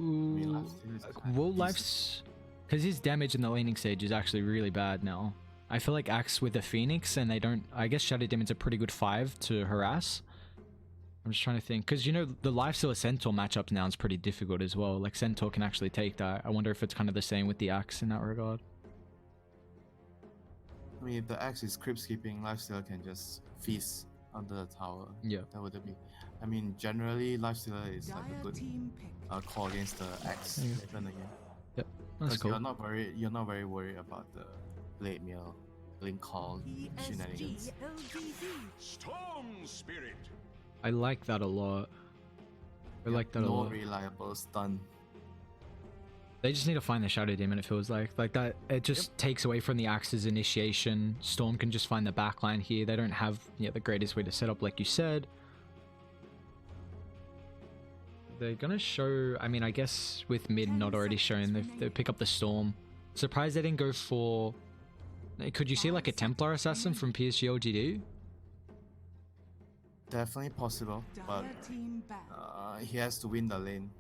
mean, Ooh, lifesteal is will decent. life's... Because his damage in the laning stage is actually really bad now. I feel like Axe with the Phoenix, and they don't... I guess Shadow Demon's a pretty good 5 to harass. I'm just trying to think. Because, you know, the Lifesteal Centaur matchup now is pretty difficult as well. Like, Centaur can actually take that. I wonder if it's kind of the same with the Axe in that regard. I mean, if the axe is creep skipping, lifestealer can just feast under the tower. Yeah. That would be. I mean, generally, lifestealer is like a good call against the axe later in the game. Yep, that's cool. You're not very worried about the late meal, link call shenanigans. Storm Spirit. I like that a lot. I like that a lot. No reliable stun. They just need to find the Shadow Demon, it feels like. Like that, it just takes away from the Axe's initiation. Storm can just find the backline here. They don't have the greatest way to set up, like you said. They're gonna show, I mean, I guess with mid not already shown, they pick up the Storm. Surprised they didn't go for... Could you see like a Templar Assassin from PSG.LGD? Definitely possible, but he has to win the lane.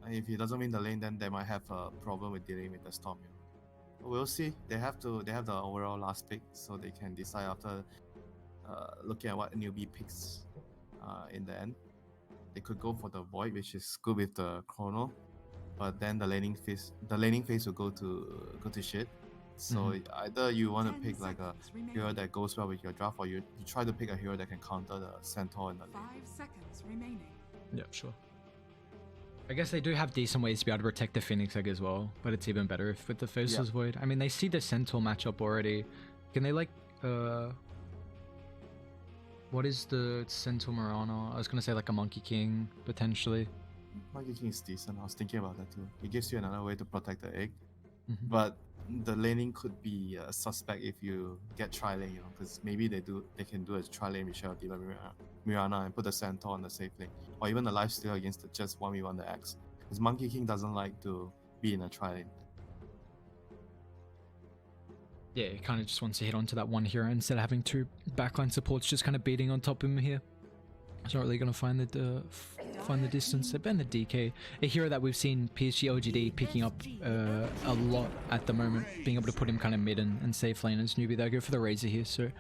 And if he doesn't win the lane, then they might have a problem with dealing with the Storm. We'll see. They have the overall last pick, so they can decide after looking at what Newbee picks in the end. They could go for the Void, which is good with the Chrono, but then the laning phase will go to shit. So either you want to pick like a hero that goes well with your draft, or you try to pick a hero that can counter the Centaur in the lane. 5 seconds remaining. Yeah, sure. I guess they do have decent ways to be able to protect the Phoenix Egg as well, but it's even better if with the Faceless Void. I mean, they see the Centaur matchup already. Can they like what is the Centaur Mirana? I was gonna say like a Monkey King potentially. Monkey King is decent. I was thinking about that too. It gives you another way to protect the egg, but the laning could be suspect if you get tri-lane, because maybe they can do a tri-lane Michelle Diva Mirana and put the Centaur on the safe lane, or even the lifesteal against the just 1v1 the Axe, because Monkey King doesn't like to be in a tri-lane. Yeah, he kind of just wants to hit onto that one hero instead of having two backline supports just kind of beating on top of him here. He's not really going to find the distance. They ban the DK, a hero that we've seen PSG.LGD picking up a lot at the moment, being able to put him kind of mid and safe lane as Newbee. They go for the Razor here, so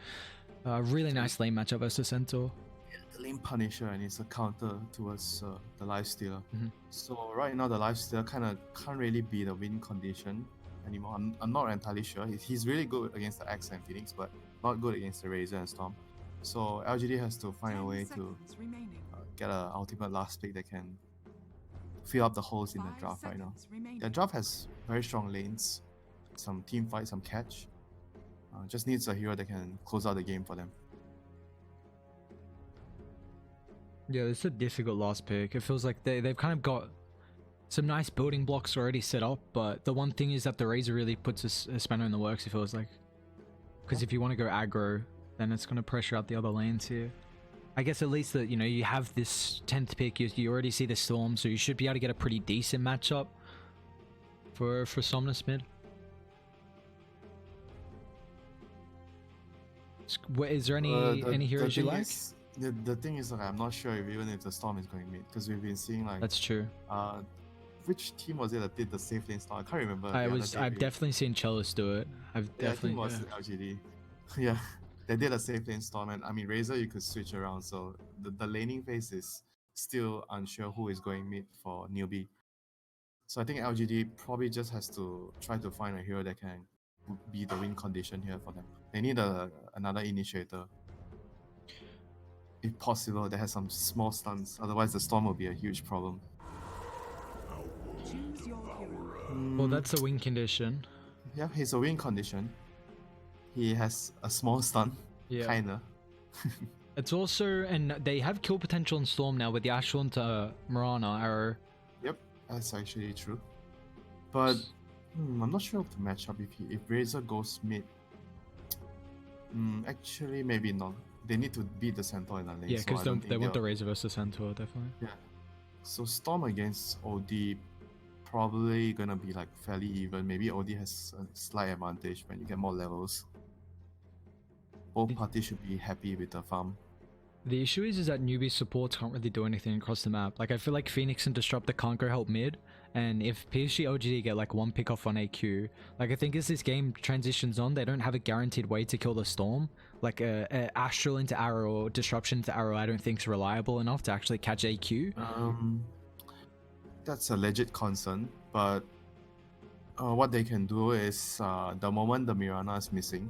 really nice lane matchup versus Centaur. Yeah, the lane Punisher, and it's a counter towards the Lifestealer. So right now the Lifestealer kind of can't really be the win condition anymore. I'm not entirely sure. He's really good against the Axe and Phoenix, but not good against the Razor and Storm. So LGD has to find a way to get an ultimate last pick that can fill up the holes in the draft right now. The draft has very strong lanes, some team fight, some catch. Just needs a hero that can close out the game for them. Yeah, it's a difficult last pick. It feels like they've kind of got some nice building blocks already set up, but the one thing is that the Razor really puts a spanner in the works, it feels like. Because if you want to go aggro, then it's going to pressure out the other lanes here. I guess at least that, you have this 10th pick, you already see the Storm, so you should be able to get a pretty decent matchup for Somnus mid. Is there any heroes you like? The thing is, like, I'm not sure even if the Storm is going mid, because we've been seeing like... That's true. Which team was it that did the safe lane Storm? I can't remember. I've definitely seen Chalice do it. I've definitely... I think it was LGD. Yeah. They did a safe lane Storm, and I mean Razor you could switch around, so the laning phase is still unsure who is going mid for Newbee. So I think LGD probably just has to try to find a hero that can be the win condition here for them. They need another initiator. If possible, they have some small stuns, otherwise the Storm will be a huge problem. Choose your hero. Well, that's a win condition. Yeah, he's a win condition. He has a small stun, kinda. It's also, and they have kill potential in Storm now with the Ashland Mirana arrow. Yep, that's actually true. But I'm not sure of the matchup if Razor goes mid. Actually, maybe not. They need to beat the Centaur in the lane. Yeah, because they want the Razor versus Centaur, definitely. Yeah. So Storm against OD probably gonna be like fairly even. Maybe OD has a slight advantage when you get more levels. Both parties should be happy with the farm. The issue is that Newbee supports can't really do anything across the map. Like, I feel like Phoenix and Disruptor can't go help mid, And if PSG.LGD get like one pick off on AQ, like I think as this game transitions on, they don't have a guaranteed way to kill the Storm. Like a Astral into Arrow or Disruption into Arrow, I don't think is reliable enough to actually catch AQ. That's a legit concern, but what they can do is the moment the Mirana is missing,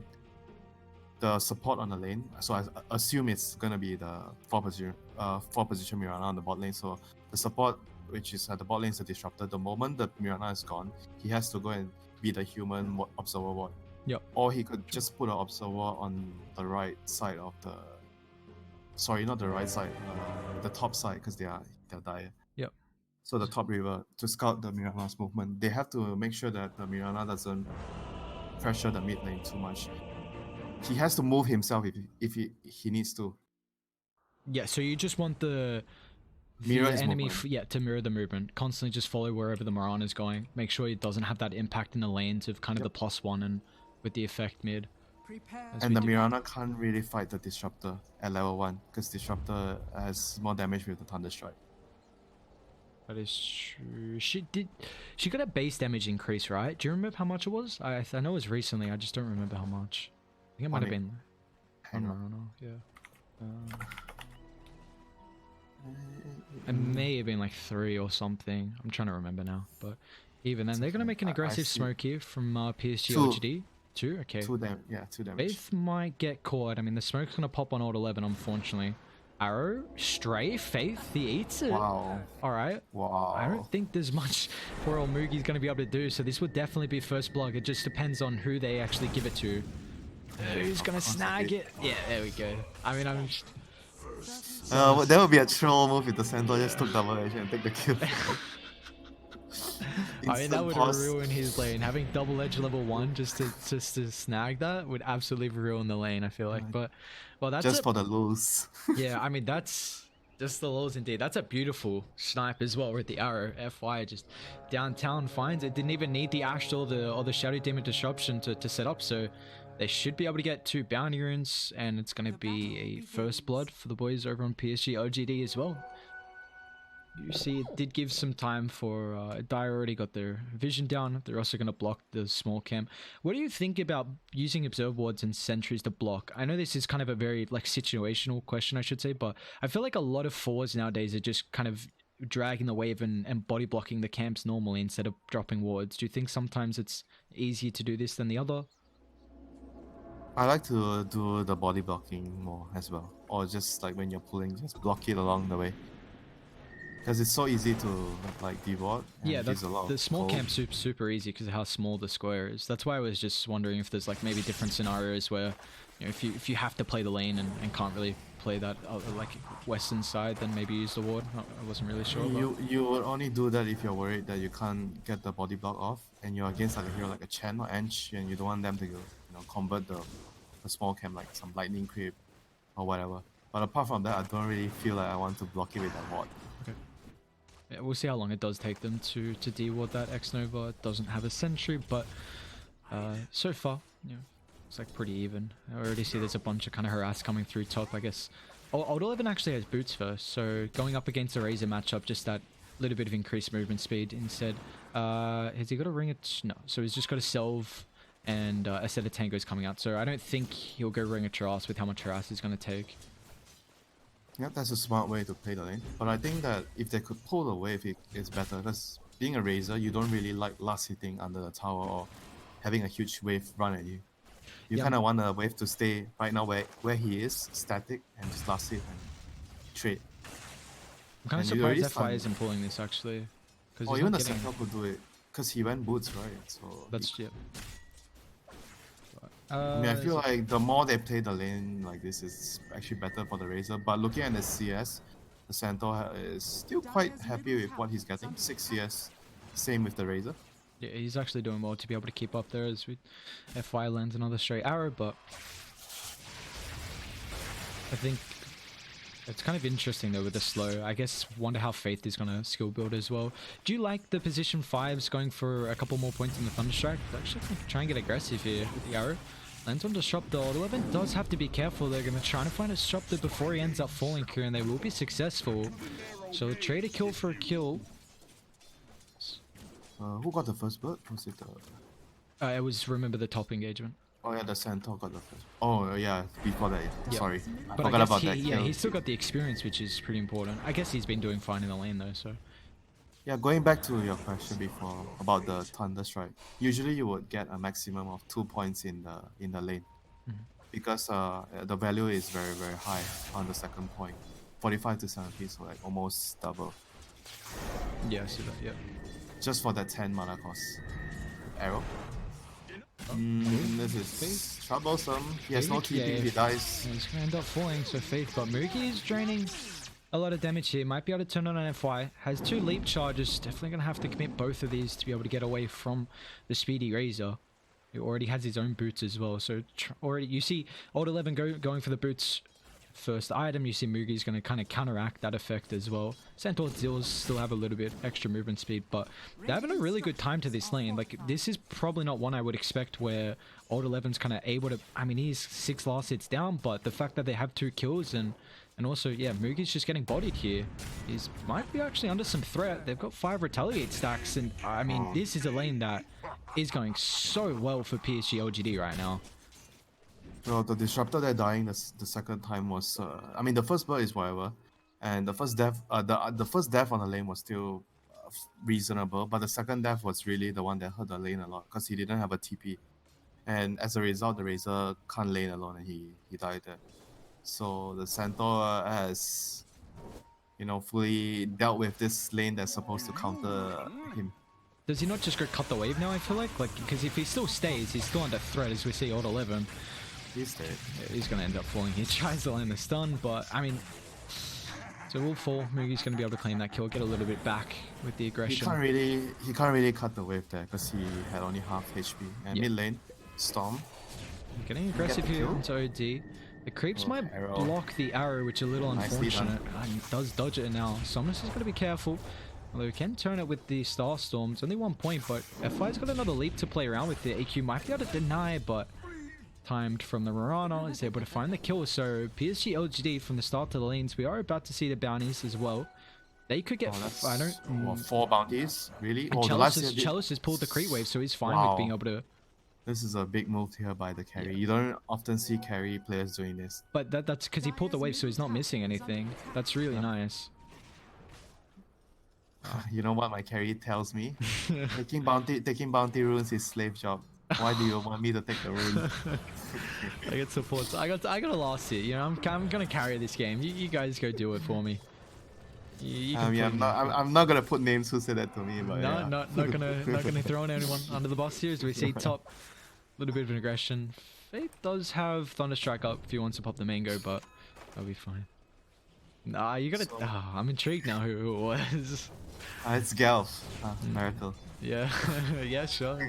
the support on the lane. So I assume it's gonna be the 4 position Mirana on the bot lane. So the support, which is at the bot lane, is the disruptor. The moment the Mirana is gone, he has to go and be the human observer ward. Yep. Or he could just put an observer on the right side of the. Sorry, not the right side, the top side, because they're dire. Yep. So the top river to scout the Mirana's movement. They have to make sure that the Mirana doesn't pressure the mid lane too much. He has to move himself if he needs to. Yeah, so you just want the Mirror his enemy movement. to mirror the movement. Constantly just follow wherever the Mirana is going. Make sure it doesn't have that impact in the lanes of kind of the +1 and with the effect mid. Prepare. And the Mirana can't really fight the Disruptor at level 1 because Disruptor has more damage with the Thunderstrike. That is true. She got a base damage increase, right? Do you remember how much it was? I know it was recently. I just don't remember how much. I think it might have been. Hang on. Yeah. It may have been like 3 or something. I'm trying to remember now. But even then, they're gonna make an aggressive smoke here from PSG.LGD. 2? Okay. 2 damage. Faith might get caught. I mean, the smoke's gonna pop on Alt 11, unfortunately. Arrow, Stray, Faith, he eats it. Wow. Alright. Wow. I don't think there's much poor old Mugi's gonna be able to do, so this would definitely be first blood. It just depends on who they actually give it to. Who's gonna snag it? Yeah, there we go. I mean, I'm just... That would be a troll move if the Centaur just took double edge and take the kill. I mean, that would ruin his lane. Having double edge level 1 just to snag that would absolutely ruin the lane, I feel like. But, well, that's just for the lulz. Yeah, I mean, that's just the lulz indeed. That's a beautiful snipe as well with the arrow. FY just downtown finds it. Didn't even need the Astral or the Shadow Demon Disruption to set up, so they should be able to get 2 bounty runes, and it's going to be a first blood for the boys over on PSG.LGD as well. You see, it did give some time for Dire already got their vision down. They're also going to block the small camp. What do you think about using observe wards and sentries to block? I know this is kind of a very like situational question, I should say, but I feel like a lot of forwards nowadays are just kind of dragging the wave and body blocking the camps normally instead of dropping wards. Do you think sometimes it's easier to do this than the other? I like to do the body blocking more as well, or just like when you're pulling, just block it along the way. Because it's so easy to like deward. Yeah, the small camp's super easy because of how small the square is. That's why I was just wondering if there's like maybe different scenarios where, you know, if you have to play the lane and can't really play that like western side, then maybe use the ward. I wasn't really sure. You would only do that if you're worried that you can't get the body block off, and you're against like a hero like a Chen or Ench, and you don't want them to convert the small camp like some lightning creep or whatever. But apart from that, I don't really feel like I want to block it with that ward. Okay. Yeah, we'll see how long it does take them to deward that X-Nova. It doesn't have a sentry, but so far, you know, it's like pretty even. I already see there's a bunch of kind of harass coming through top, I guess. Alt 11 actually has boots first, so going up against a Razor matchup, just that little bit of increased movement speed instead. Has he got a ring? No, so he's just got a Selv and a set of tangos coming out, so I don't think he'll go ring a Taras with how much harass he's going to take. Yeah, that's a smart way to play the lane. But I think that if they could pull the wave, it's better. Because being a Razor, you don't really like last hitting under the tower or having a huge wave run at you. You kind of want the wave to stay right now where he is, static, and just last hit and trade. I'm kind of surprised FI isn't pulling this actually. Or even the Sentinel could do it. Because he went boots, right? So that's yeah. I mean, I feel like the more they play the lane like this is actually better for the Razor. But looking at the CS, the Centaur is still quite happy with what he's getting. 6 CS, same with the Razor. Yeah, he's actually doing well to be able to keep up there as we FY lands another straight arrow, but I think it's kind of interesting though with the slow. I guess wonder how Faith is going to skill build as well. Do you like the position 5s going for a couple more points in the Thunderstrike? Actually try and get aggressive here with the arrow. Lands on Disruptor. 11 does have to be careful. They're going to try to find a Disruptor before he ends up falling here, and they will be successful. So a trade a kill for a kill. Who got the first bird? Was it the... It was, remember, the top engagement. Oh yeah, the Centaur got the first. Oh yeah, before that. Yep. Sorry, I But I forgot guess about he, that yeah, kill. he's still got the experience, which is pretty important. I guess he's been doing fine in the lane though, so. Yeah, going back to your question before about the Thunder Strike. Usually you would get a maximum of 2 points in the lane, because the value is very high on the second point, 45 to 70, so like almost double. Yeah, I see that. Yeah. Just for that 10 mana cost. Arrow. This is troublesome. He has no TP if he dies. He's gonna end up falling, so Faith, but Moogie is draining a lot of damage here. Might be able to turn on an FY. Has 2 leap charges. Definitely gonna have to commit both of these to be able to get away from the speedy Razor. He already has his own boots as well, so already you see Old 11 going for the boots first item. You see Moogie's going to kind of counteract that effect as well. Centaur Zills still have a little bit extra movement speed, but they're having a really good time to this lane. Like, this is probably not one I would expect where Old 11's kind of able to... I mean, he's 6 last hits down, but the fact that they have 2 kills and also, yeah, Moogie's just getting bodied here. He's might be actually under some threat. They've got 5 retaliate stacks, and I mean, this is a lane that is going so well for PSG.LGD right now. Well, the disruptor that dying the second time was, I mean, the first bird is whatever, and the first death, the first death on the lane was still reasonable, but the second death was really the one that hurt the lane a lot because he didn't have a TP, and as a result, the Razor can't lane alone, and he died there. So the Centaur has, you know, fully dealt with this lane that's supposed to counter him. Does he not just go cut the wave now, I feel like? Because if he still stays, he's still under threat, as we see Old 11. He's dead. Yeah, he's going to end up falling. He tries to land the stun, but, I mean... So we'll fall. Moogie's going to be able to claim that kill, get a little bit back with the aggression. He can't really cut the wave there, because he had only half HP. And mid lane, Storm. Getting aggressive here into OD. The creeps might block the arrow, which is a little unfortunate. And he does dodge it now. Somnus is going to be careful. Although he can turn it with the Star Storm. It's only 1 point, but FI's got another leap to play around with. The AQ might be able to deny, but timed from the Mirana is able to find the kill. So PSG.LGD from the start to the lanes, we are about to see the bounties as well. They could get 4 bounties, really? And Chalice has pulled the creep wave, so he's fine with being able to... This is a big move here by the carry. You don't often see carry players doing this. But that's because he pulled the wave, so he's not missing anything. That's really nice. You know what my carry tells me? taking bounty runes is slave job. Why do you want me to take the rune? I get support. I got a last hit. You know, I'm gonna carry this game. You guys go do it for me. I'm not gonna put names who said that to me, but no, yeah. not gonna throw anyone under the bus here. As we see top, little bit of an aggression. Faith does have Thunderstrike up if he wants to pop the mango, but that'll be fine. Nah, you gotta. I'm intrigued now who it was. It's Gelf. Miracle. Yeah, yeah, sure.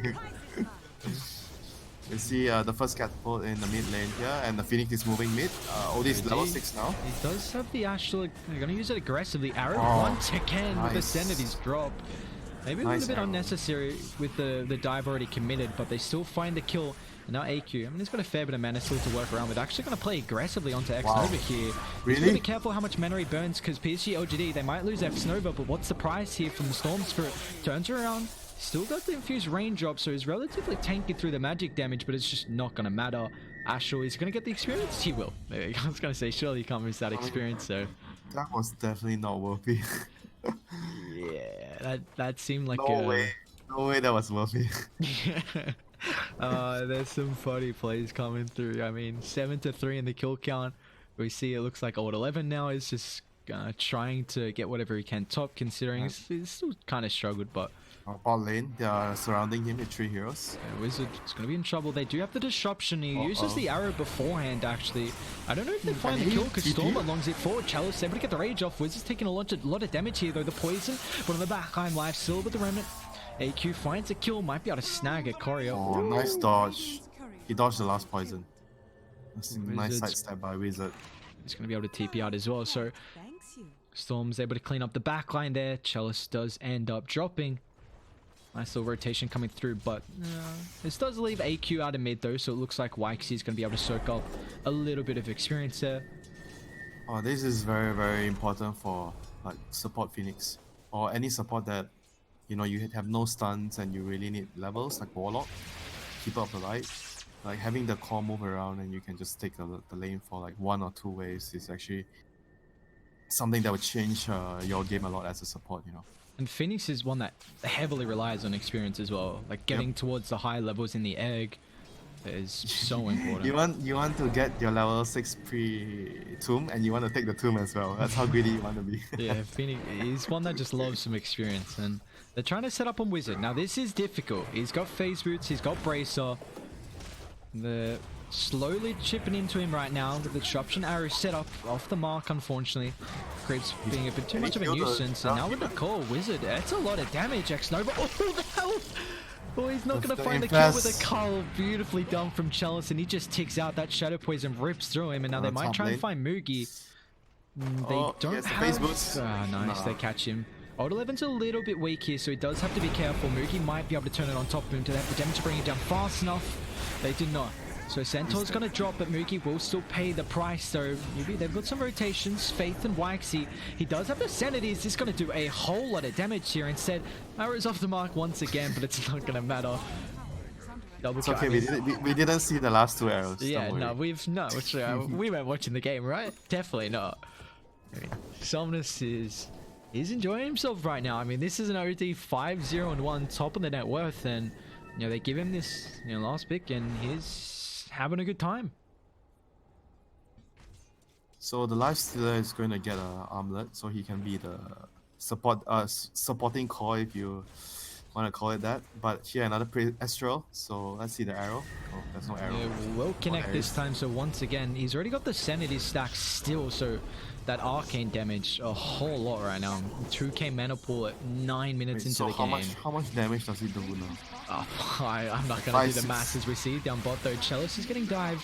You see the first catapult in the mid lane here, and the Phoenix is moving mid. Odie is level 6 now. He does have the Astral. They're going to use it aggressively. Arrow once again with the Sanity's drop. Maybe a little bit unnecessary with the dive already committed, but they still find the kill. And now AQ. I mean, he's got a fair bit of mana still to work around with. Actually going to play aggressively onto X-Nova here. Really? He's got to be careful how much mana he burns, because PSG.LGD, they might lose X-Nova, but what's the price here from the Storm Spirit? Turns around. Still got the infused raindrop, so he's relatively tanky through the magic damage, but it's just not going to matter. Astral is going to get the experience. He will. I was going to say, surely you can't miss that experience, so... That was definitely not worth it. Yeah, that seemed like no way that was worth it. There's some funny plays coming through. I mean, 7-3 in the kill count. We see it looks like Old 11 now is just trying to get whatever he can top, considering he's still kind of struggled, but... Bot lane, they are surrounding him with 3 heroes. Yeah, Wizard is going to be in trouble. They do have the disruption. He uses the arrow beforehand, actually. I don't know if they find the kill, because Storm longs it forward. Chalice able to get the rage off. Wizard's taking a lot of damage here, though. The poison, but on the back, I'm live still with the remnant. AQ finds a kill, might be able to snag it. Courier. Oh, nice dodge. He dodged the last poison. That's a nice sidestep by Wizard. He's going to be able to TP out as well, so... Storm's able to clean up the backline there. Chalice does end up dropping. Nice little rotation coming through, but this does leave AQ out of mid though, so it looks like Yikesy is going to be able to soak up a little bit of experience there. Oh, this is very important for like support Phoenix or any support that you know, you have no stuns and you really need levels like Warlock, Keeper of the Light. Like having the core move around and you can just take the lane for like 1 or 2 waves is actually something that would change your game a lot as a support, you know. And Phoenix is one that heavily relies on experience as well. Like getting towards the high levels in the egg is so important. You want to get your level 6 pre-tomb and you want to take the tomb as well. That's how greedy you want to be. Yeah, Phoenix is one that just loves some experience, and they're trying to set up on Wizard. Now this is difficult. He's got phase boots, he's got bracer. They're slowly chipping into him right now. The disruption arrow set up off the mark, unfortunately. Creeps being a bit too much of a nuisance, and now with the core Wizard, that's a lot of damage. X-Nova, oh the hell! Oh, he's not going to find the kill with a cull. Beautifully done from Chalice, and he just ticks out. That Shadow Poison rips through him, and now they might try and find Moogie. They don't have... nice, they catch him. Old 11's a little bit weak here, so he does have to be careful. Moogie might be able to turn it on top of him. Do they have the damage to bring it down fast enough? They did not. So Centaur's going to drop, but Moogie will still pay the price. So Newbee, they've got some rotations. Faith and Waxy. He does have the Sanity. Is this going to do a whole lot of damage here? Instead, arrows off the mark once again, but it's not going to matter. Double it's okay, we didn't see the last 2 arrows. Yeah, no, we weren't watching the game, right? Definitely not. I mean, Somnus is enjoying himself right now. I mean, this is an OD 5-0-1, top of the net worth, and you know they give him this last pick, and he's having a good time. So the Lifestealer is going to get an armlet, so he can be the supporting core if you want to call it that. But here another Astral, so let's see the arrow. Oh, there's no arrow. Yeah, we'll connect this time. So once again, he's already got the Sanity stack still, so that arcane damage a whole lot right now. 2k mana pool at 9 minutes into the game. How much damage does he do now? I'm not gonna do the maths as we see down bot though. Chalice is getting dived.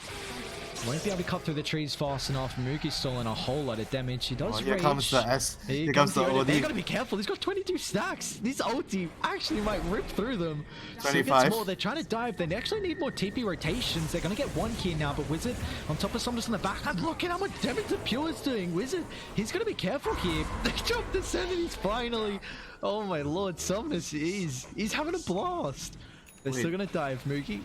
Won't be able to cut through the trees fast enough. Mookie's stolen a whole lot of damage. He does here rage. Comes the S. Here comes the OD. They gotta be careful. He's got 22 stacks. This ulti actually might rip through them. 25. More. They're trying to dive. They actually need more TP rotations. They're gonna get 1 key now, but Wizard on top of Somnus in the back. And look at how much damage the Pure is doing. Wizard, he's gonna be careful here. They dropped the Sanities finally. Oh my lord, Somnus he's having a blast. They're still going to dive, Mookie.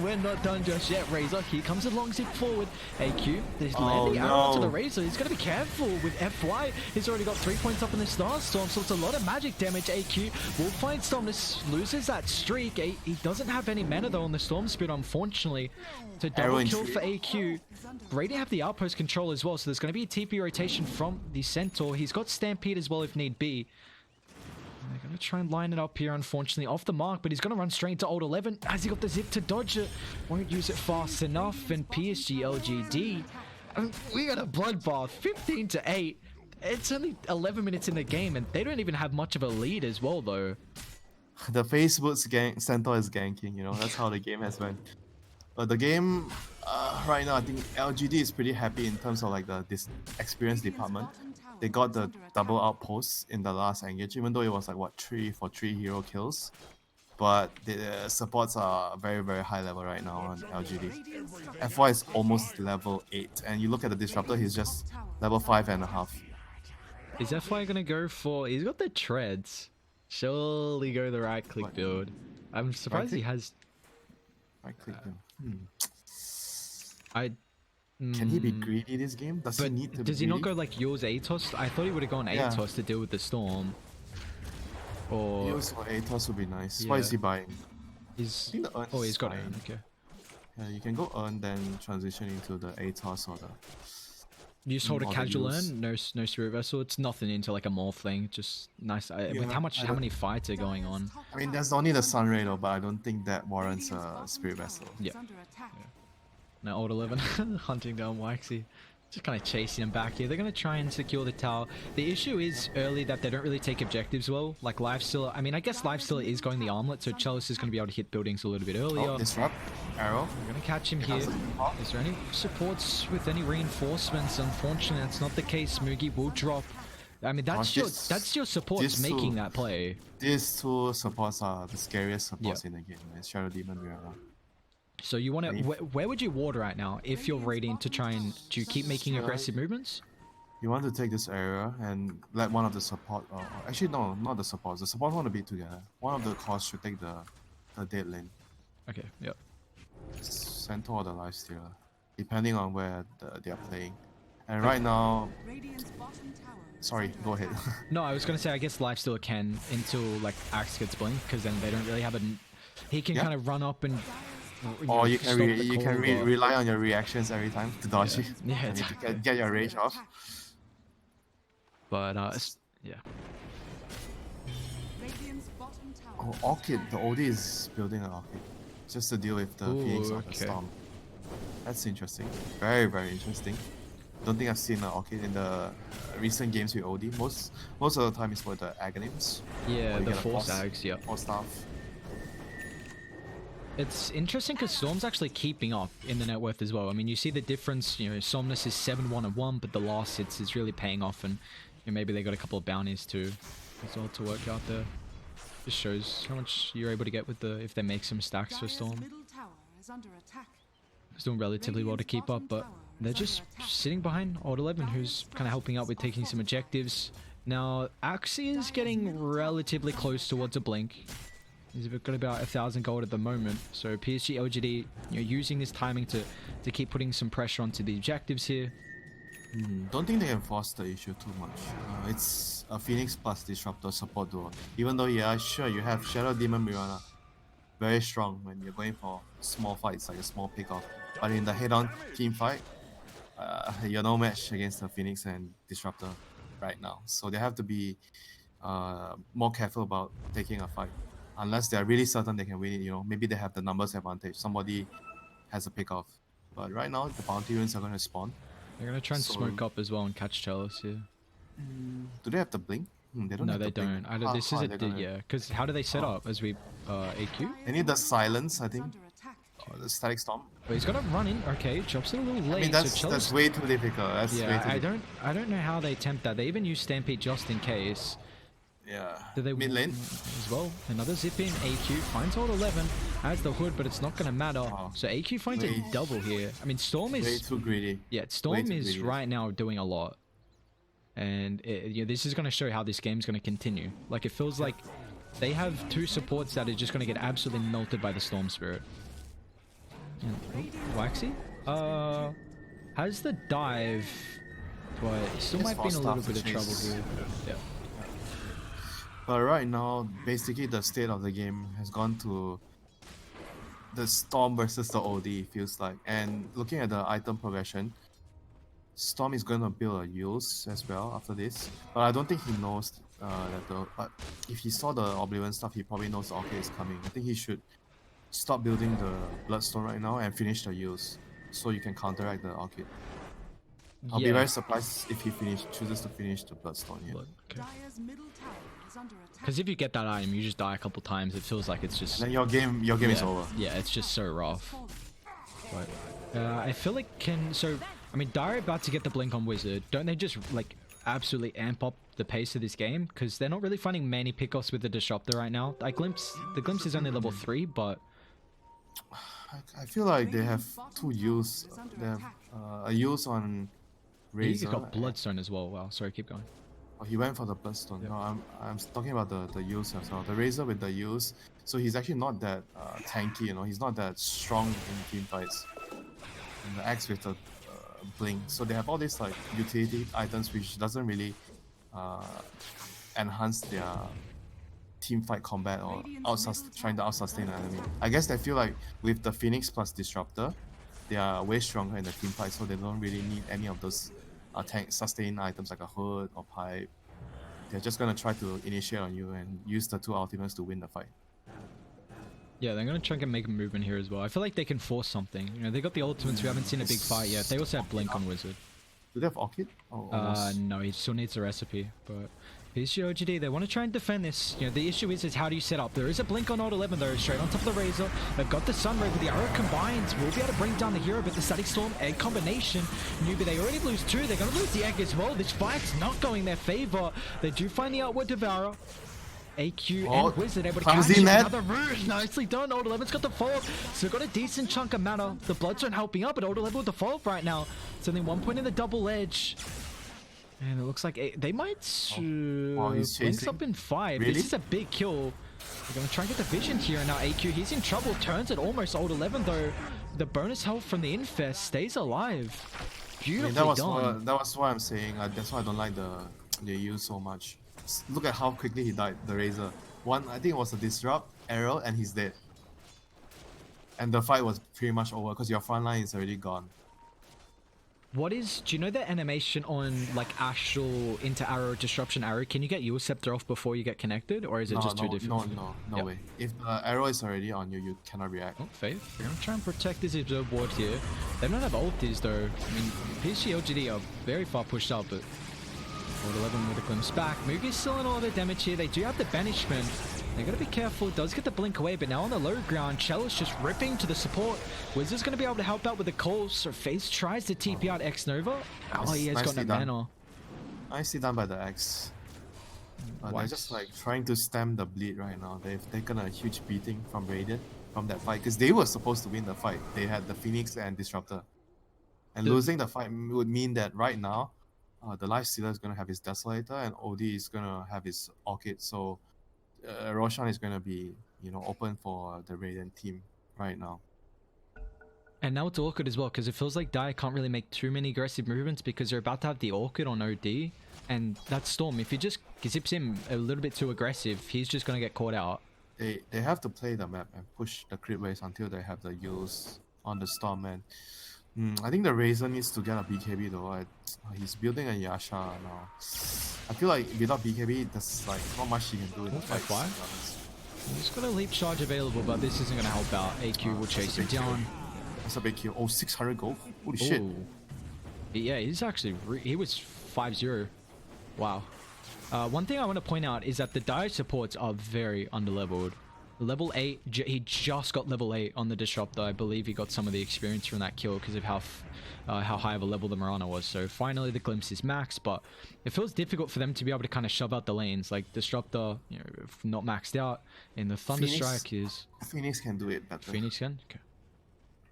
We're not done just yet. Razor, here comes a long zip forward. AQ, there's landing arrow onto the Razor. He's got to be careful with FY. He's already got 3 points up in the Star Storm, so it's a lot of magic damage. AQ will find Somnus, loses that streak. He doesn't have any mana though on the Storm Spirit, unfortunately. So double kill for AQ. Brady have the outpost control as well, so there's going to be a TP rotation from the Centaur. He's got Stampede as well if need be. They're going to try and line it up here, unfortunately, off the mark, but he's going to run straight into Old 11. Has he got the zip to dodge it? Won't use it fast enough, and PSG.LGD. We got a bloodbath, 15-8. It's only 11 minutes in the game, and they don't even have much of a lead as well, though. The Facebook's Centaur is ganking, you know, that's how the game has went. But the game, right now, I think LGD is pretty happy in terms of like this experience department. They got the double outposts in the last engage, even though it was like what 3 for 3 hero kills. But the supports are very, very high level right now on LGD. FY is almost level 8, and you look at the disruptor, he's just level 5.5. Is FY gonna go for? He's got the treads. Surely go the right click build. I'm surprised he has. Right click build. Can he be greedy this game? Does he need to be Does he greedy? not go like yours Atos? I thought he would have gone Atos to deal with the storm. Or Yours or Atos would be nice. Yeah. What is he buying? He's he's he's got Urn, okay. Yeah, you can go Urn, then transition into the Atos or the... You just hold a casual use. Urn, no Spirit Vessel. It's nothing into like a morph thing. Just nice. With how many fights are going on? I mean, there's only the Sunray though, but I don't think that warrants a Spirit Vessel. Yeah. Now Old 11 hunting down Waxy. Just kind of chasing him back here. They're going to try and secure the tower. The issue is early that they don't really take objectives well. Like Lifestealer, I mean, I guess Lifestealer is going the armlet, so Chalice is going to be able to hit buildings a little bit earlier. Oh, disrupt. Arrow. We're going to catch him here. Is there any supports with any reinforcements? Unfortunately, that's not the case. Moogie will drop. I mean, that's your supports making that play. These 2 supports are the scariest supports in the game. It's Shadow Demon, Rihanna. So you want to... Where would you ward right now if you're raiding to try and... Do you keep making aggressive movements? You want to take this area and let one of the support, actually no, not the support. The support want to be together. One of the cores should take the dead lane. Okay, yep. Center or the lifestealer, depending on where they are playing. And right now, Radiant's bottom tower is sorry, under go ahead. attack. No, I was gonna say I guess Lifestealer can until like Axe gets blink, because then they don't really have a. He can Yeah. kind of run up and. Or you can stop the you can call, but- rely on your reactions every time to dodge it. Yeah, And you exactly. get your rage off. But yeah. Radiant's bottom tower Oh, is Orchid, under the OD is building an Orchid just to deal with the Ooh, Phoenix or the okay. Storm. That's interesting. Very, very interesting. Don't think I've seen an Orchid in the recent games with OD. Most of the time it's for the Aghanim's. Yeah, Or you the get a Force boss Ags, yep. or stuff. It's interesting because Storm's actually keeping up in the net worth as well. I mean, you see the difference, you know, Somnus is 7-1-1, but the last hits is really paying off, and you know, maybe they got a couple of bounties too as well to work out there. Just shows how much you're able to get with the, if they make some stacks for Dire's Storm. middle tower is under attack. It's doing relatively well to keep up, but they're just sitting behind Old 11, who's kind of helping out with taking some objectives. Now, Axie is getting relatively close towards a blink. He's got about 1,000 gold at the moment, so PSG.LGD, you know, using this timing to keep putting some pressure onto the objectives here. Don't think they can force the issue too much. It's a Phoenix plus Disruptor support duo. Even though, yeah, sure, you have Shadow Demon Mirana. Very strong when you're going for small fights, like a small pick-off. But in the head-on team fight, you're no match against the Phoenix and Disruptor right now. So they have to be more careful about taking a fight. Unless they're really certain they can win it, you know, maybe they have the numbers advantage. Somebody has a pick-off. But right now, the bounty runes are going to spawn. They're going to try and So- smoke up as well and catch Chalice here. Do they have the blink? They don't No, have they the blink. don't. How- This how is are a, they gonna- yeah, because how do they set up as we, AQ? They need the silence, I think. Under attack. The static storm. Oh, he's got to run in. Okay, drops it a little late. I mean, so that's Chalice, way too difficult. That's way yeah, too difficult. I don't know how they attempt that. They even use Stampede just in case. Yeah. Do they Mid lane? as well? Another zip in. AQ finds Old 11, has the hood, but it's not going to matter. Oh. So AQ finds Way- a double here. I mean, Storm Way is too greedy. yeah, Storm too is greedy. right now doing a lot, and you know, this is going to show how this game's going to continue. Like it feels like they have two supports that are just going to get absolutely melted by the Storm Spirit. Waxy, has the dive, but he still It's might be in a fast little enough bit to of trouble chase. here. Yeah. But right now, basically the state of the game has gone to the Storm versus the OD, it feels like. And looking at the item progression, Storm is going to build a use as well after this. But I don't think he knows that the... But if he saw the Oblivion stuff, he probably knows the Orchid is coming. I think he should stop building the Bloodstone right now and finish the use, so you can counteract the Orchid. I'll be Yeah. very surprised if he chooses to finish the Bloodstone here. Look, okay. Dire's middle tower is under attack. Because if you get that item, you just die a couple times. It feels like it's just Then your game is yeah, over. yeah, it's just so rough. Fallen. But I feel like I mean, Dire about to get the blink on Wizard. Don't they just like absolutely amp up the pace of this game? Because they're not really finding many pickoffs with the Disruptor right now. The Glimpse is only level 3, but I feel like they have two use. They have a use on he Razor. got Bloodstone as well. Wow, sorry, keep going. Oh, he went for the Bloodstone. No, I'm talking about the use as well. The Razor with the use. So he's actually not that tanky. You know, he's not that strong in team fights. And the Axe with the blink. So they have all these like utility items which doesn't really enhance their team fight combat or trying to out-sustain the enemy. I guess they feel like with the Phoenix plus Disruptor, they are way stronger in the team fight, so they don't really need any of those tank sustain items like a hood or pipe. They're just gonna try to initiate on you and use the two ultimates to win the fight. Yeah, they're gonna try and make a movement here as well. I feel like they can force something. You know, they got the ultimates. We haven't seen a big fight yet. They also have blink on Wizard. Do they have Orchid? Oh, almost. No, he still needs a recipe, but PSG.LGD, they want to try and defend this. You know, the issue is how do you set up? There is a blink on Old 11 though, straight on top of the Razor. They've got the Sunray with the arrow combines. We'll be able to bring down the hero, but the Static Storm egg combination. Newbee, they already lose 2. They're going to lose the egg as well. This fight's not going their favor. They do find the outward Devourer. AQ Oh, and Wizard able to comes catch in it. that. Another root. Nicely done. Old 11's got the follow. So got a decent chunk of mana. The Bloodstone helping up, but Old 11 with the follow right now. It's only 1 point in the double edge. And it looks like they might he's Blinks chasing. up in 5. Really? This is a big kill. They're going to try and get the vision here. And now AQ, he's in trouble. Turns it almost old 11 though. The bonus health from the Infest stays alive. I Beautifully mean, done. that was what I'm saying. That's why I don't like the use so much. Look at how quickly he died. The Razor. One, I think it was a disrupt arrow, and he's dead. And the fight was pretty much over because your front line is already gone. Do you know the animation on like actual into arrow disruption arrow? Can you get your scepter off before you get connected, or is it just too difficult? No way. If the arrow is already on you, you cannot react. Oh, Faith. They're gonna try and protect this observe ward here. They don't have ultis though. I mean, PSG.LGD are very far pushed out, but Ward 11 with a glimpse back. Mugi's still in a lot of damage here. They do have the banishment. They gotta be careful. It does get the blink away, but now on the low ground, Chell's just ripping to the support. Wizard's gonna be able to help out with the calls. So FaZe tries to TP out X-Nova. Oh, he has got no mana. Nicely done by the X. But they're just like trying to stem the bleed right now. They've taken a huge beating from Radiant from that fight because they were supposed to win the fight. They had the Phoenix and Disruptor. And losing the fight would mean that right now, the Lifestealer is gonna have his Desolator and OD is gonna have his Orchid. So Roshan is going to be, open for the Radiant team right now. And now it's awkward as well because it feels like Dire can't really make too many aggressive movements because they're about to have the Orchid on OD. And that Storm, if he just zips him a little bit too aggressive, he's just going to get caught out. They have to play the map and push the crit waves until they have the use on the Storm. And I think the Razor needs to get a BKB though. He's building a Yasha now. I feel like without BKB, there's like not much he can do in the fight. He's got a leap charge available, but this isn't going to help out. AQ will chase him down. That's a big kill. Oh, 600 gold. Holy shit. Yeah, he's actually he was 5-0. Wow. One thing I want to point out is that the Dire supports are very underleveled. Level 8, he just got level 8 on the Disruptor. I believe he got some of the experience from that kill because of how high of a level the Mirana was. So finally the Glimpse is max, but it feels difficult for them to be able to kind of shove out the lanes. Like Disruptor, not maxed out, and the Thunderstrike is... Phoenix can do it better. Phoenix can? Okay.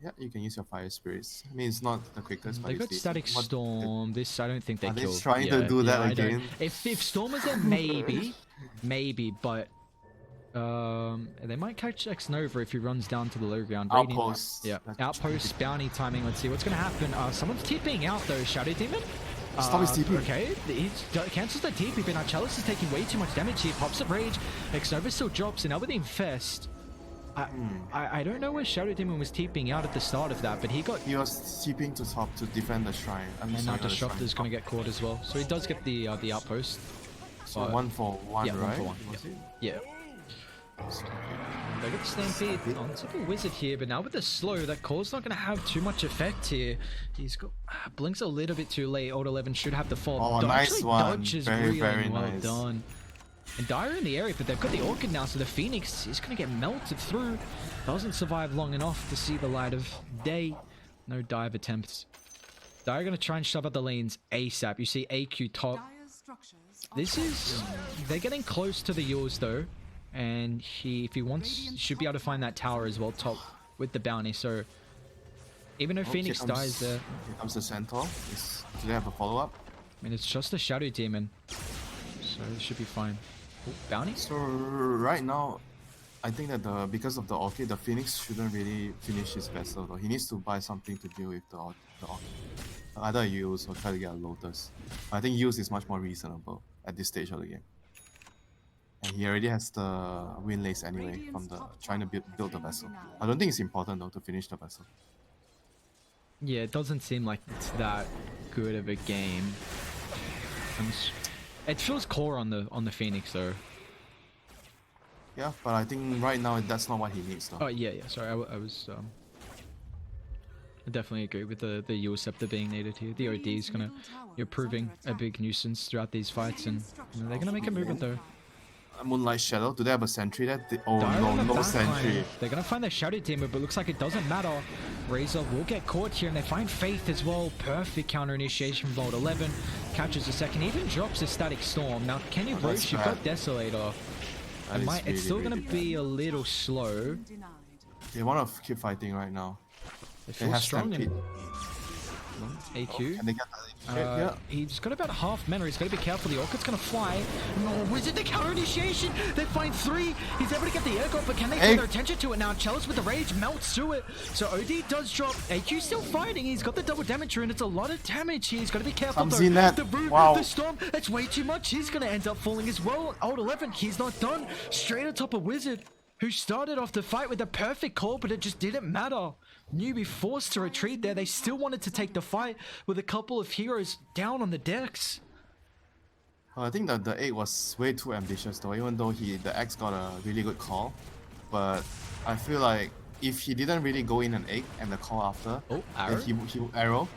Yeah, you can use your Fire Spirits. I mean, it's not the quickest, but they got Static Storm. This, I don't think they killed. Are they trying to do that again? If Storm is there, maybe, but... they might catch X-Nova if he runs down to the low ground. Outpost. Yeah, outpost, bounty timing. Let's see what's going to happen. Someone's TPing out though, Shadow Demon. Stop his TP. Okay, he cancels the TP, but now Chalice is taking way too much damage here. Pops up Rage. X-Nova still drops, and now with the Infest. I don't know where Shadow Demon was TPing out at the start of that, but he was TPing to top to defend the shrine. And now Disruptor's going to get caught as well. So he does get the outpost. So 1-for-1, yeah, right? 1-for-1. Yeah. They got the Stampede onto the Wizard here, but now with the slow, that call's not going to have too much effect here. He's got blinks a little bit too late. Old 11 should have the fall. Oh, nice one. Dodges very well nice. done. And Dire in the area, but they've got the Orchid now, so the Phoenix is going to get melted through. Doesn't survive long enough to see the light of day. No dive attempts. Dire going to try and shove out the lanes ASAP. You see AQ top. This is... They're getting close to the yours though. And if he wants, should be able to find that tower as well, top with the bounty. So even though Phoenix dies there, here comes the Centaur. Do they have a follow-up? I mean, it's just a Shadow Demon, so it should be fine. Ooh, bounty. So right now, I think that because of the Orchid, the Phoenix shouldn't really finish his vessel though. He needs to buy something to deal with the Orchid. Either use or try to get a Lotus. I think use is much more reasonable at this stage of the game. And he already has the win lace anyway from the trying to build the vessel. I don't think it's important though to finish the vessel. Yeah, it doesn't seem like it's that good of a game. It feels core on the Phoenix though. Yeah, but I think right now that's not what he needs though. Oh yeah. Sorry, I was. I definitely agree with the Yule Scepter being needed here. The OD is gonna, you're proving a big nuisance throughout these fights, and they're gonna make a movement though. Moonlight Shadow, do they have a sentry there? Oh Dire no sentry. They're gonna find their Shadow Demon, but looks like it doesn't matter. Razor will get caught here, and they find Faith as well. Perfect counter initiation from Vault 11. Catches a second, even drops a Static Storm. Now, can you Roche? You've got Desolator. It's still gonna be a little slow. They want to keep fighting right now. They feel strong. AQ. Can they get that? Yeah. He's got about half mana. He's got to be careful. The Orchid's going to fly. No, Wizard, the counter initiation. They find 3. He's able to get the air goal, but can they turn their attention to it now? Chalice with the rage melts through it. So OD does drop. AQ still fighting. He's got the double damage and it's a lot of damage here. He's got to be careful though. The root, the storm, it's way too much. He's going to end up falling as well. Old 11, he's not done. Straight on top of Wizard, who started off the fight with a perfect call, but it just didn't matter. Newbee forced to retreat there. They still wanted to take the fight with a couple of heroes down on the decks. I think that the egg was way too ambitious though, even though the X got a really good call. But I feel like if he didn't really go in an egg and the call after, Arrow? he arrow.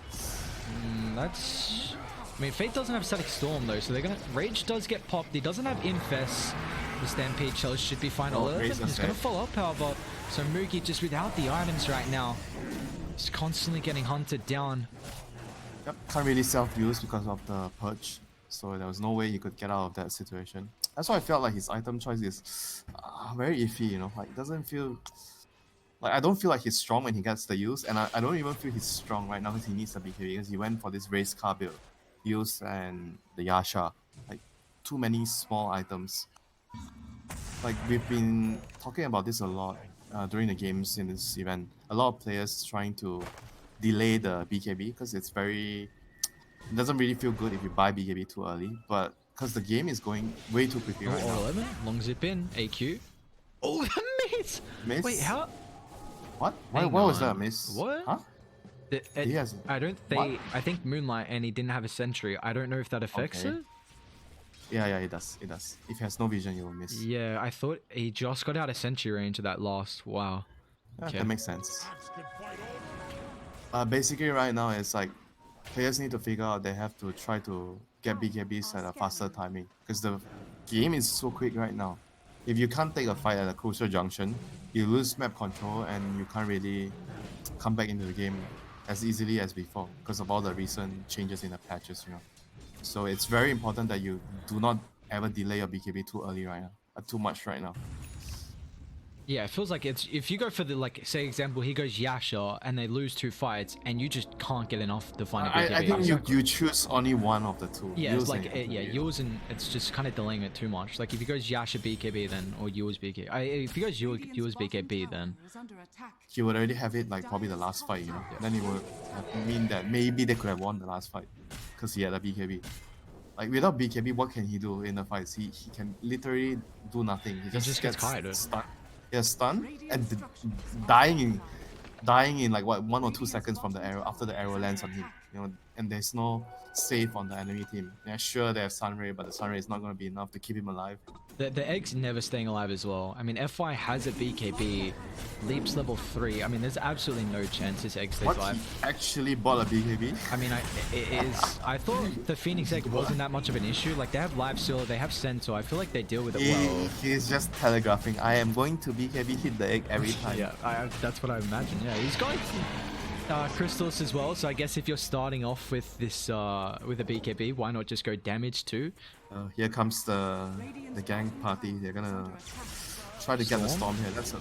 That's... I mean, Fate doesn't have Static Storm though, so they're gonna... Rage does get popped. He doesn't have Infest. The Stampede Chalice should be fine. He's gonna follow up, however. So Moogie just without the items right now. He's constantly getting hunted down. Yep, can't really self-use because of the purge. So there was no way he could get out of that situation. That's why I felt like his item choice is very iffy, you know. Like, it doesn't feel... Like, I don't feel like he's strong when he gets the use. And I don't even feel he's strong right now because he needs the BKB. Because he went for this race car build. Use and the Yasha. Like, too many small items. Like, we've been talking about this a lot during the games in this event. A lot of players trying to delay the BKB because it's very... It doesn't really feel good if you buy BKB too early, but because the game is going way too quickly right now. 11, long zip in, AQ. Oh, the miss! Miss? Wait, how? What? Why was that a miss? What? Huh? He has... I don't think... I think Moonlight and he didn't have a sentry. I don't know if that affects it. Yeah, it does. It does. If he has no vision, you will miss. Yeah, I thought he just got out of sentry range of that last. Wow. Yeah, that makes sense. Basically, right now, it's like players need to figure out they have to try to get BKBs at a faster timing because the game is so quick right now. If you can't take a fight at a crucial junction, you lose map control and you can't really come back into the game as easily as before because of all the recent changes in the patches, you know. So it's very important that you do not ever delay your BKB too early right now, too much right now. Yeah, it feels like it's if you go for the like say example he goes Yasha and they lose 2 fights and you just can't get enough to find a BKB. I think you choose only one of the two. Yeah, it's like yours and it's just kind of delaying it too much. Like if he goes Yasha BKB then or yours BKB. If he goes yours BKB then he would already have it like probably the last fight, you know. Then it would mean that maybe they could have won the last fight because he had a BKB. Like without BKB, what can he do in the fights? He can literally do nothing. He just gets stunned. Yeah, stunned and dying in like what 1 or 2 seconds from the arrow after the arrow lands on him. You know, and there's no save on the enemy team. Yeah, sure they have Sunray, but the Sunray is not going to be enough to keep him alive. The egg's never staying alive as well. I mean, FY has a BKB, leaps level 3. I mean, there's absolutely no chance this egg stays alive. He actually bought a BKB? I mean, I thought the Phoenix egg wasn't that much of an issue. Like, they have Live Stealer, they have Centaur. I feel like they deal with it well. He's just telegraphing, I am going to BKB hit the egg every time. Yeah, that's what I imagine. Yeah, he's going crystals as well, so I guess if you're starting off with this with a BKB, why not just go damage too? Here comes the gang party. They're gonna try to get the storm here. That's a...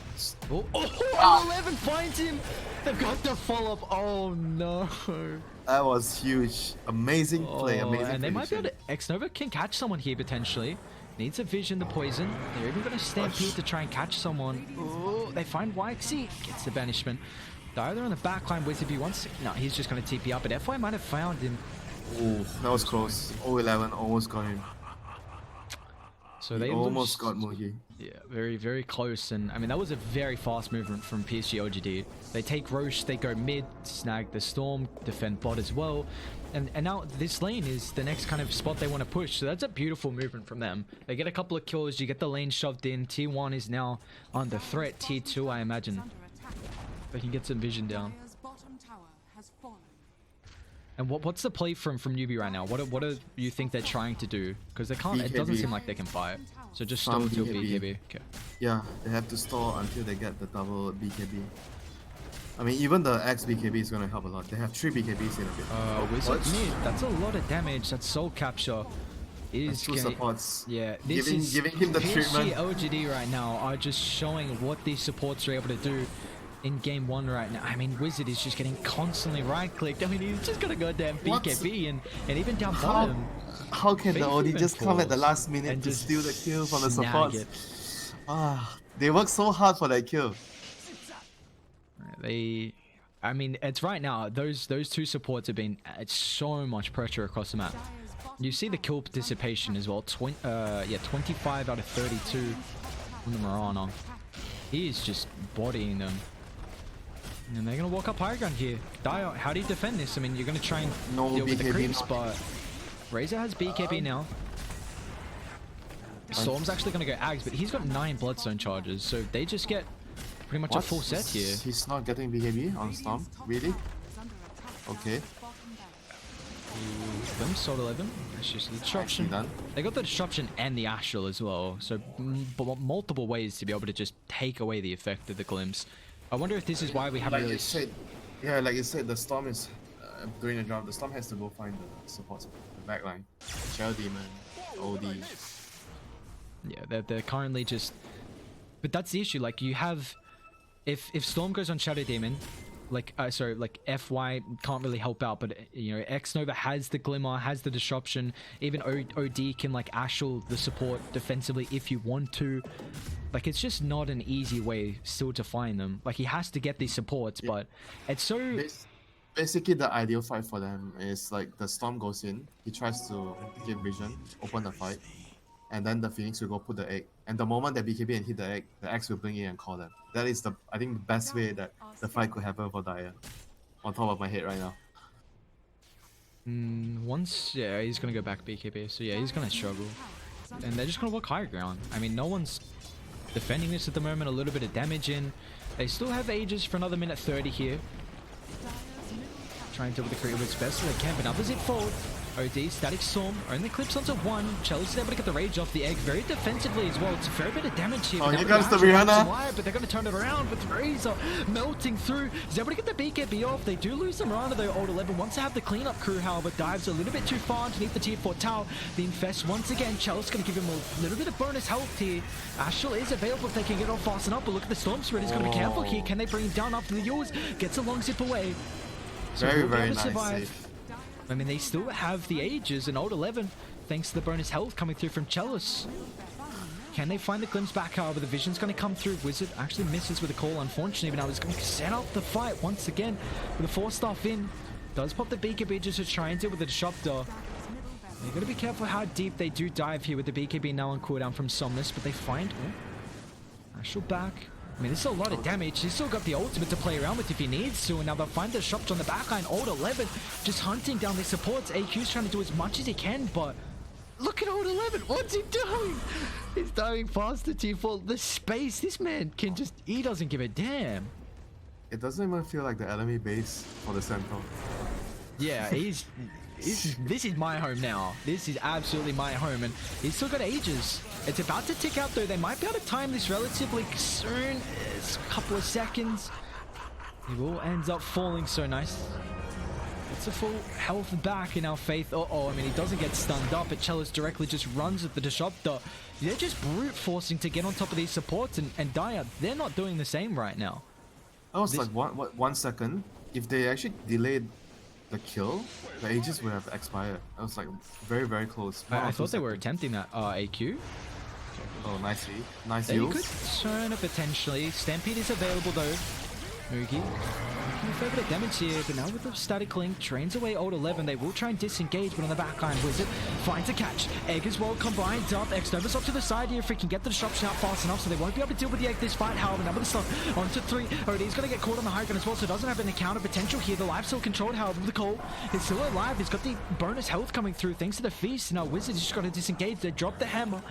Oh, 11 finds him! They've got the follow-up. Oh no. That was huge. Amazing play, amazing and they might be able to... X-Nova can catch someone here potentially. Needs a vision, the poison. They're even gonna stampede to try and catch someone. Oh, they find YXE. Gets the banishment. They're either on the backline with if he wants... No, he's just going to TP up, but FY might have found him. Oh, that was close. 0-11 almost got him. So they almost got Moogie. Yeah, very, very close. And I mean, that was a very fast movement from PSG.LGD. They take Roche, they go mid, snag the Storm, defend bot as well. And now this lane is the next kind of spot they want to push. So that's a beautiful movement from them. They get a couple of kills, you get the lane shoved in. Tier 1 is now under threat. Tier 2, I imagine. They can get some vision down. And what's the play from Newbee right now? What do you think they're trying to do? Because they can't. BKB. It doesn't seem like they can fight. So just stall until BKB. Okay. Yeah, they have to stall until they get the double BKB. I mean, even the X BKB is gonna help a lot. They have 3 BKBs in a bit. Wizard mid. That's a lot of damage. That's soul capture. Is 2 supports. Yeah, giving him the treatment. PSG.LGD right now are just showing what these supports are able to do in game 1 right now. I mean, Wizard is just getting constantly right-clicked. I mean, he's just got a goddamn BKB and even down bottom. How can the Faith OD even just come at the falls last minute and to just steal the kill from the snag supports? it. They work so hard for that kill. I mean, it's right now. Those two supports have been so much pressure across the map. You see the kill participation as well. 25 out of 32 on the Mirana. He is just bodying them. And they're gonna walk up high ground here. Dio, how do you defend this? I mean, you're gonna try and deal with the creeps, but Razor has BKB now. Storm's actually gonna go Ags, but he's got 9 Bloodstone charges, so they just get pretty much a full set here. He's not getting BKB on Storm? Really? Okay. Them Sword 11. That's just the disruption. Done. They got the disruption and the astral as well, so multiple ways to be able to just take away the effect of the glimpse. I wonder if this is why we haven't really. Like you said, the Storm is doing the job. The Storm has to go find the supports, the backline, Shell Demon, OD. Yeah, they're currently just. But that's the issue. Like you have, if Storm goes on Shadow Demon, like FY can't really help out, but you know X Nova has the Glimmer, has the disruption. Even OD can like Ashel the support defensively if you want to. Like it's just not an easy way still to find them. Like he has to get these supports, but it's so. Basically, the ideal fight for them is like the Storm goes in, he tries to give vision, open the fight, and then the Phoenix will go put the egg. And the moment that BKB and hit the egg, the X will bring in and call them. That is I think the best way that the fight could happen for Daya. On top of my head right now. Yeah, he's gonna go back BKB, so yeah, he's gonna struggle. And they're just gonna walk higher ground. I mean, no one's defending this at the moment, a little bit of damage in. They still have Aegis for another minute 30 here. Trying to deal with the creep as best as they can, but now there's it forward. OD, Static Storm, only clips onto 1. Chalice is able to get the rage off the egg very defensively as well. It's a fair bit of damage here. Oh, here comes the Rihanna. But they're going to turn it around with Razor melting through. He's able to get the BKB off. They do lose the Mirana though, Old 11. Once they have the cleanup crew, however, dives a little bit too far underneath the tier 4 tower. The Infest once again. Chalice going to give him a little bit of bonus health here. Ashel is available if they can get off fast enough, but look at the Storm Spirit. He's going to be careful here. Can they bring him down after the yours? Gets a long zip away. So very nice survive. I mean, they still have the Ages and Old 11, thanks to the bonus health coming through from Chalice. Can they find the glimpse back, however? The vision's going to come through. Wizard actually misses with a call, unfortunately, but now he's going to set up the fight once again with a 4-star in. Does pop the BKB just to try and deal with the disruptor. You're going to be careful how deep they do dive here with the BKB now on cooldown from Somnus, but they find Ashel back. I mean, this is a lot of damage. He's still got the ultimate to play around with if he needs to. And now they'll find the disruptor on the backline. Old 11 just hunting down the supports. AQ's trying to do as much as he can, but look at Old 11. What's he doing? He's diving past the T4. The space, this man can just, he doesn't give a damn. It doesn't even feel like the enemy base for the Centaur. Yeah, this is my home now. This is absolutely my home, and he's still got Ages. It's about to tick out though. They might be able to time this relatively soon. It's a couple of seconds. He will ends up falling. So nice. It's a full health back in our Faith. I mean, he doesn't get stunned up, but Chalice directly just runs at the disruptor. They're just brute forcing to get on top of these supports, and Daya, they're not doing the same right now. I was like, 1 second. If they actually delayed the kill, the Aegis would have expired. I was like very close. I thought they were attempting that AQ. Oh, nicely. Nice They heals. could turn it potentially. Stampede is available though. Mugi making a fair bit of damage here, but now with the static link, drains away Old 11. They will try and disengage, but on the backline, Wizard finds a catch. Egg as well combined up. X Nova's up to the side here if he can get the disruption out fast enough, so they won't be able to deal with the Egg this fight. However, now with the stun onto 3. OD's going to get caught on the high ground as well, so doesn't have an encounter potential here. The life still controlled, however, the Cole is still alive. He's got the bonus health coming through thanks to the feast. Now Wizard's just got to disengage. They drop the hammer.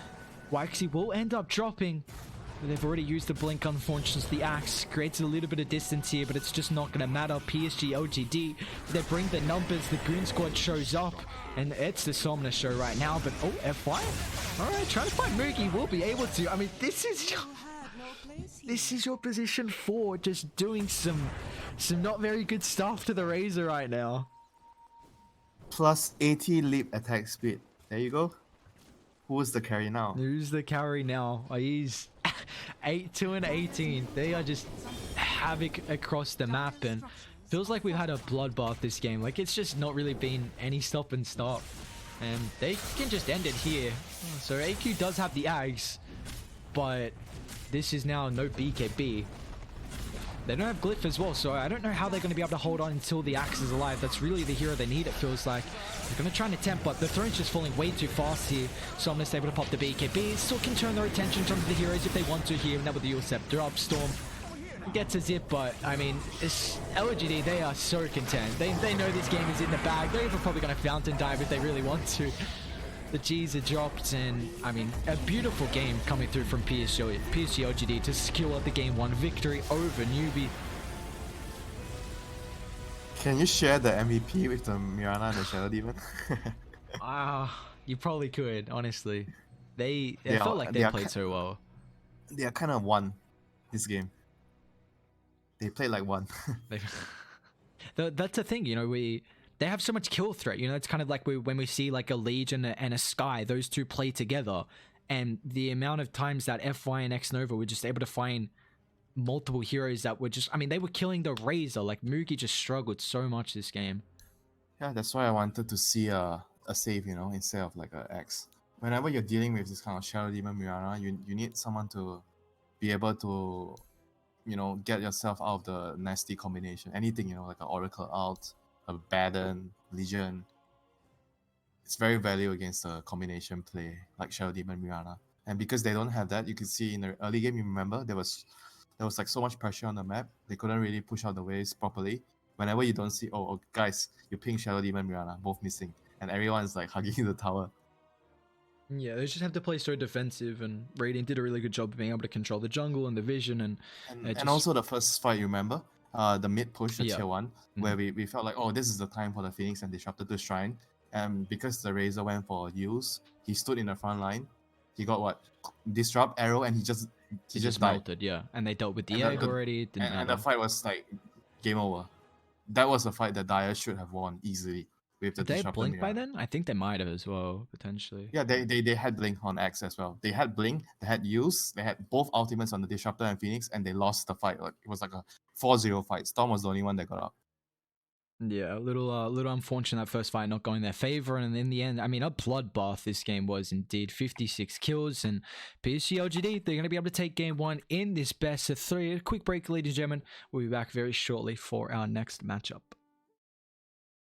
Waxy will end up dropping. They've already used the blink, unfortunately. The axe creates a little bit of distance here, but it's just not going to matter. PSG.LGD, they bring the numbers. The Goon Squad shows up, and it's the Somnus show right now. But FY, all right, trying to find Mugi. Will be able to. I mean, this is your position 4, just doing some not very good stuff to the Razor right now. Plus 80 leap attack speed. There you go. Who's the carry now? Who's the carry now? He's 8-2 and 18. They are just havoc across the map, and feels like we've had a bloodbath this game. Like, it's just not really been any stop and start, and they can just end it here. So AQ does have the Ags, but this is now no BKB. They don't have Glyph as well, so I don't know how they're going to be able to hold on until the Axe is alive. That's really the hero they need, it feels like. They're going to try and attempt, but the throne's just falling way too fast here. So I'm able to pop the BKB. Still can turn their attention from the heroes if they want to here. And that with the Eul Scepter up. Storm gets a zip, but I mean, it's LGD, they are so content. They know this game is in the bag. They're even probably going to fountain dive if they really want to. The G's are dropped, and I mean, a beautiful game coming through from PSG.LGD to secure the game 1 victory over Newbee. Can you share the MVP with the Mirana and the Shadow Demon? You probably could, honestly. They They felt are- like they they are played ki- so well. They are kind of one this game. They played like one. That's the thing, you know, they have so much kill threat, you know. It's kind of like when we see like a Liege and a Sky, those two play together, and the amount of times that FY and X Nova were just able to find multiple heroes that were just, I mean, they were killing the Razor. Like, Mookie just struggled so much this game. Yeah, that's why I wanted to see a save, you know, instead of like a X. Whenever you're dealing with this kind of Shadow Demon Mirana, you need someone to be able to, you know, get yourself out of the nasty combination. Anything, you know, like an Oracle Alt, a Baden, Legion. It's very valuable against a combination play like Shadow Demon Mirana. And because they don't have that, you can see in the early game, you remember, there was like so much pressure on the map. They couldn't really push out the waves properly. Whenever you don't see, oh guys, you ping Shadow Demon Mirana, both missing. And everyone's like hugging the tower. Yeah, they just have to play so defensive, and Radiant did a really good job of being able to control the jungle and the vision, and And also the first fight, you remember? The mid push, the Yeah. tier 1, where we felt like, oh, this is the time for the Phoenix and disrupted the Shrine. And because the Razor went for use, he stood in the front line. He got what? Disrupt, arrow, and he just died. melted, yeah. And they dealt with the And egg the- already. It didn't And matter. the fight was like game over. That was a fight that Dire should have won easily with the Did they disruptor blink by Mirana. then? I think they might have as well, potentially. Yeah, they had Blink on X as well. They had Blink, they had Use, they had both ultimates on the Disruptor and Phoenix, and they lost the fight. Like, it was like a 4-0 fight. Storm was the only one that got up. Yeah, a little unfortunate that first fight not going their favor, and in the end, I mean, a bloodbath this game was indeed. 56 kills, and PSG.LGD, they're going to be able to take game 1 in this best of 3. A quick break, ladies and gentlemen. We'll be back very shortly for our next matchup.